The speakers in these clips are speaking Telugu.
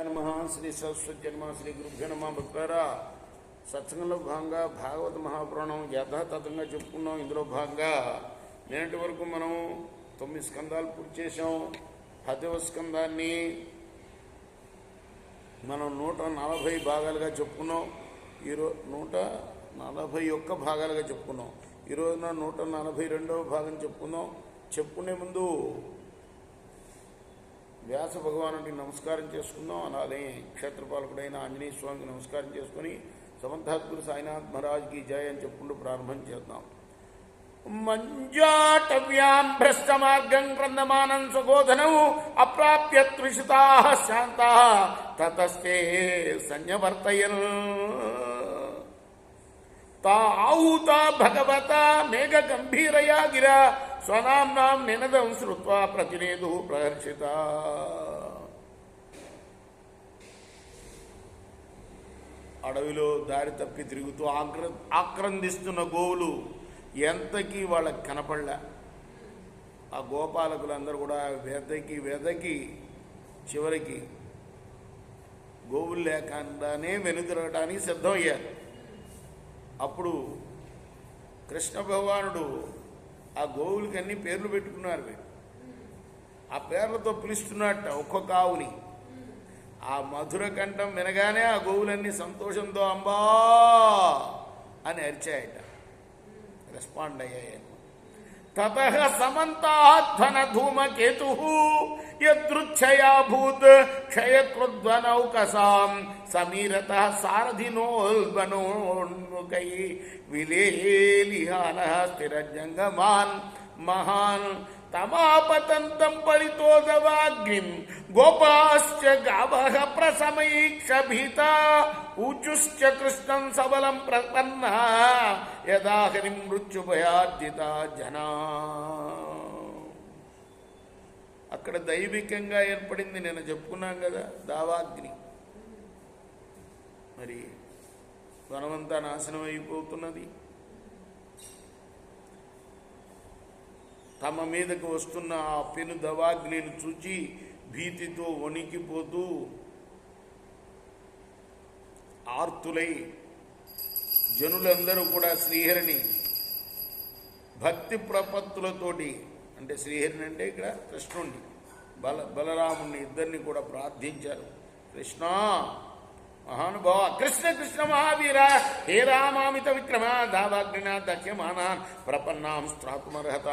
నమః. శ్రీ సరస్వతి నమః. శ్రీ గురుభ్యో నమః. భక్తులారా, సత్సంగంలో భాగంగా భాగవత మహాపురాణం యథాతథంగా చెప్పుకున్నాం. ఇందులో భాగంగా నేటి వరకు మనం 9 స్కందాలు పూర్తి చేసాం. 10వ స్కందాన్ని మనం 140 భాగాలుగా చెప్పుకున్నాం. ఈరోజు 141 భాగాలుగా చెప్పుకున్నాం. ఈరోజున 142వ భాగం చెప్పుకుందాం. చెప్పుకునే ముందు వ్యాస భగవానుడికి నమస్కారం చేసుకుందాం. అలాగే క్షేత్రపాలకుడైన ఆంజనేయ స్వామికి నమస్కారం చేసుకుని సమర్థాత్గురు సాయినాథ్ మహారాజ్కి జయ అని చెప్పుకుంటూ ప్రారంభం చేద్దాం. మంజాటవ్యాం భ్రష్టమార్గం క్రందమానం స్వగోధనం అప్రాప్య త్రిషితా శాంతా తతస్తే సంయవర్తయన్ తావుత భగవత మేఘ గంభీరయా గిరా స్వనాంనాం నినదం శ్రుత్వా ప్రతినేదు ప్రహర్షిత. అడవిలో దారి తప్పి తిరుగుతూ ఆక్రందిస్తున్న గోవులు ఎంతకీ వాళ్ళకి కనపడలే. ఆ గోపాలకులందరూ కూడా వెదకి చివరికి గోవులు లేకుండానే వెనుతిరగడానికి సిద్ధమయ్యారు. అప్పుడు కృష్ణ భగవానుడు ఆ గోవులకి అన్ని పేర్లు పెట్టుకున్నారు. ఆ పేర్లతో పిలుస్తున్నట్ట ఒక్కొక్క ఆవుని. ఆ మధుర కంఠం వినగానే ఆ గోవులన్నీ సంతోషంతో అంబా అని అరిచాయట, రెస్పాండ్ అయ్యాయి. తతః సమంతాధ్వన ధూమకేతు యదృచ్ఛయాభూత్ క్షయకృద్వనౌకసాం సమీరత సారథినోల్బనోన్ముఖై విలేలిహాన స్థిరజంగమాన్ మహాన్ తమాపతంతం పరితోదవాగ్నిం గోపాశ్చ గావః ప్రసమైక్షభీత ఊచుశ్చ కృష్ణం సబలం ప్రపన్న యదాహరిం మృత్యుభయార్జిత జనా. అక్కడ దైవికంగా ఏర్పడింది. నేను చెప్పుకున్నాం కదా, దావాగ్ని. మరి వనమంతా నాశనం అయిపోతున్నది. తమ మీదకు వస్తున్న ఆ పెను దవాగ్నిని చూచి భీతితో వణికిపోతూ ఆర్తులై జనులందరూ కూడా శ్రీహరిని భక్తి ప్రపత్తులతోటి, అంటే శ్రీహరిని అంటే ఇక్కడ కృష్ణుణ్ణి బలరాముణ్ణి ఇద్దరిని కూడా ప్రార్థించారు. కృష్ణ మహానుభావ, కృష్ణ కృష్ణ మహావీర, హే రామామిత విక్రమ, దావాగ్నినా దక్ష్యమానాన్ ప్రపన్నాం స్త్రాతుమర్హత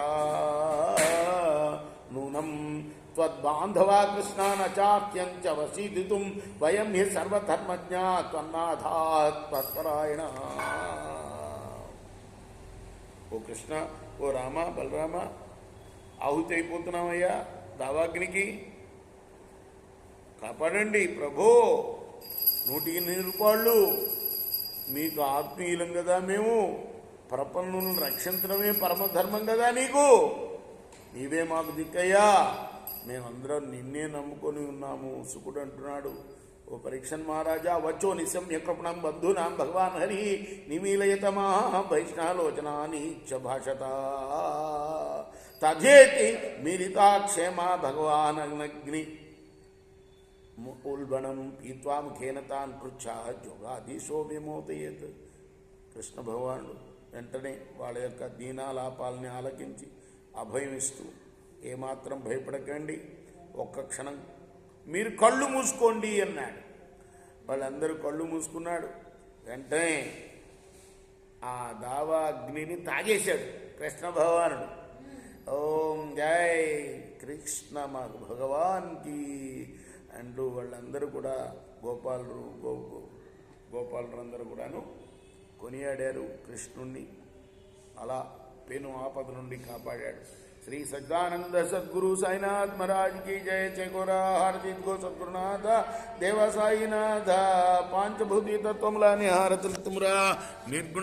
నూనం త్వద్బాంధవా కృష్ణ నచాఖ్యం చ వసీదితుం వయం హి సర్వధర్మజ్ఞా త్వన్నాథాత్ తత్పరాయణ. ఓ కృష్ణ, ఓ రామ, బలరామ, ఆహుతి అయిపోతున్నామయ్యా దావాగ్నికి, కాపాడండి ప్రభో. 100 రూపాయలు మీకు ఆత్మీయులం కదా మేము, ప్రపన్నులను రక్షించడమే పరమధర్మం కదా నీకు, నీవే మాకు దిక్కయ్యా, మేమందరం నిన్నే నమ్ముకొని ఉన్నాము. సుకుడు అంటున్నాడు, ఓ పరీక్షన్ మహారాజా, వచ్చో నిశమ్య కృపణం బంధూనాం భగవాన్ హరి నిమీలయతమా వైష్ణాలోచనానీచ్చ భాషత తథేతి మీరితాక్షేమ భగవాన్ అగ్ని ఉల్బణం పీత్వా ముఖేన తాన్ పృచ్ఛా జోగాధీశో విమోదయేత్. కృష్ణ భగవానుడు వెంటనే వాళ్ళ యొక్క దీనాలాపాలని ఆలకించి అభయం ఇస్తూ, ఏమాత్రం భయపడకండి, ఒక్క క్షణం మీరు కళ్ళు మూసుకోండి అన్నాడు. వాళ్ళందరూ కళ్ళు మూసుకున్నాడు. వెంటనే ఆ దావా అగ్నిని తాగేశాడు కృష్ణ భగవానుడు. ఓం జై కృష్ణ భగవాన్కి అంటూ వాళ్ళందరూ కూడా గోపాలురందరూ కూడాను కొనియాడారు కృష్ణుణ్ణి. అలా పెను ఆపద నుండి కాపాడాడు. శ్రీ సజ్జానంద సద్గురు సాయినాథ్ మహారాజ్కి జయ. చేకోరా హారతి గో సద్గురునాథ దేవ సాయినాథ. పాంచభూతి తత్వములని హారతులుతుమురా నిర్గుణ